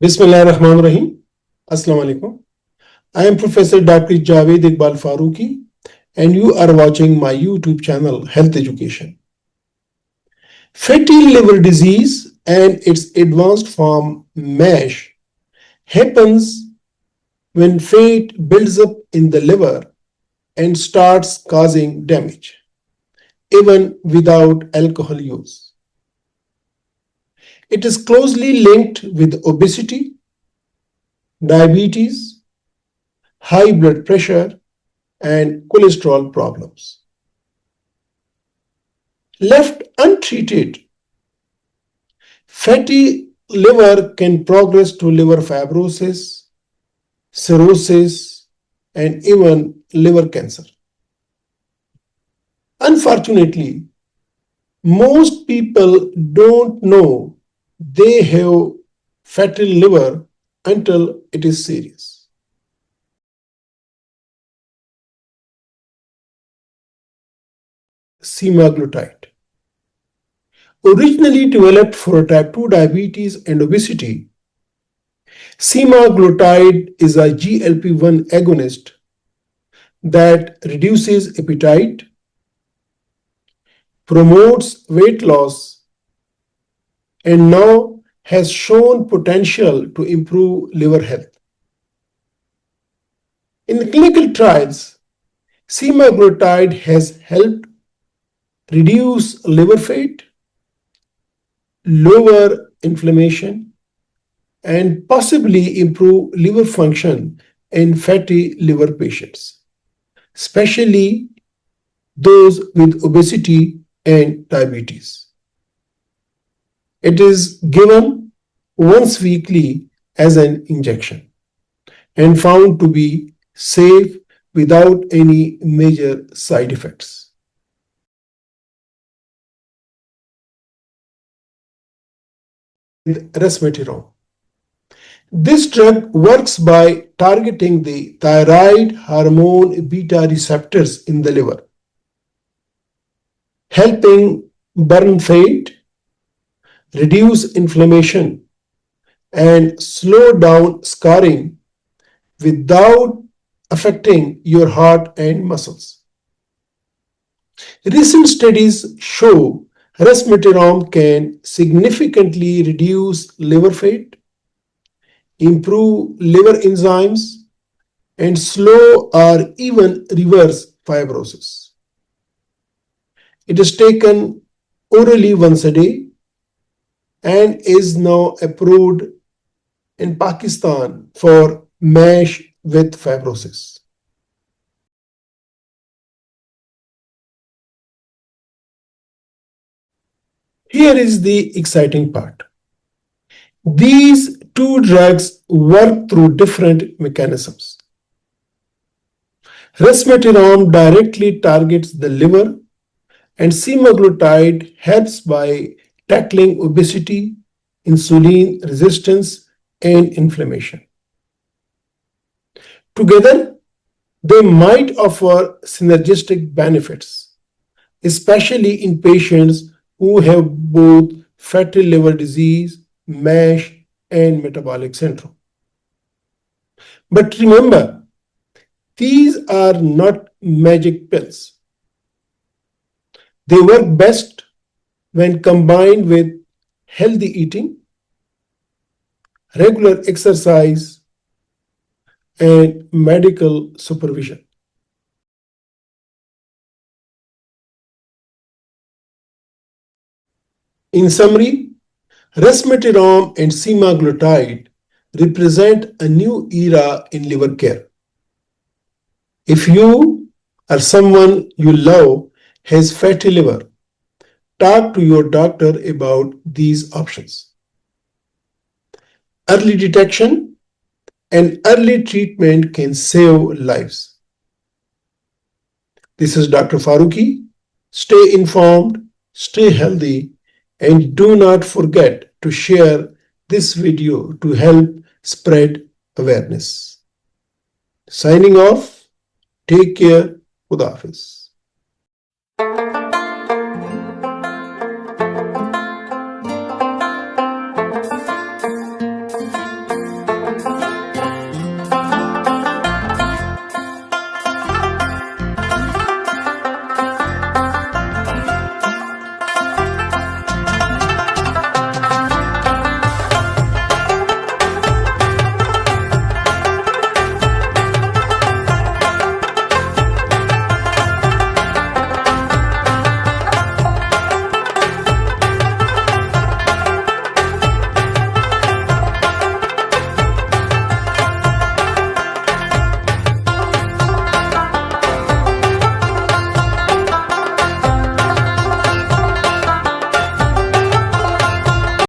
Bismillahirrahmanirrahim. Assalamu alaikum. I am Professor Dr. Javed Iqbal FAROOQI, and you are watching my YouTube channel Health Education. Fatty liver disease and its advanced form MASH happens when fat builds up in the liver and starts causing damage, even without alcohol use. It is closely linked with obesity, diabetes, high blood pressure, and cholesterol problems. Left untreated, fatty liver can progress to liver fibrosis, cirrhosis, and even liver cancer. Unfortunately, most people don't know they have fatty liver until it is serious. Semaglutide. Originally developed for type 2 diabetes and obesity, semaglutide is a GLP-1 agonist that reduces appetite, promotes weight loss, and now has shown potential to improve liver health. In clinical trials, semaglutide has helped reduce liver fat, lower inflammation, and possibly improve liver function in fatty liver patients, especially those with obesity and diabetes. It is given once weekly as an injection and found to be safe without any major side effects. Resmetirom. This drug works by targeting the thyroid hormone beta receptors in the liver, helping burn fat, reduce inflammation, and slow down scarring without affecting your heart and muscles. Recent studies show resmetirom can significantly reduce liver fat, improve liver enzymes, and slow or even reverse fibrosis. It is taken orally once a day and is now approved in Pakistan for MASH with fibrosis. Here is the exciting part. These two drugs work through different mechanisms. Resmetirom directly targets the liver, and semaglutide helps by tackling obesity, insulin resistance, and inflammation. Together, they might offer synergistic benefits, especially in patients who have both fatty liver disease, MASH, and metabolic syndrome. But remember, these are not magic pills. They work best when combined with healthy eating, regular exercise, and medical supervision. In summary, resmetirom and semaglutide represent a new era in liver care. If you or someone you love has fatty liver, talk to your doctor about these options. Early detection and early treatment can save lives. This is Dr. FAROOQI. Stay informed, stay healthy, and do not forget to share this video to help spread awareness. Signing off. Take care. Khuda Hafiz.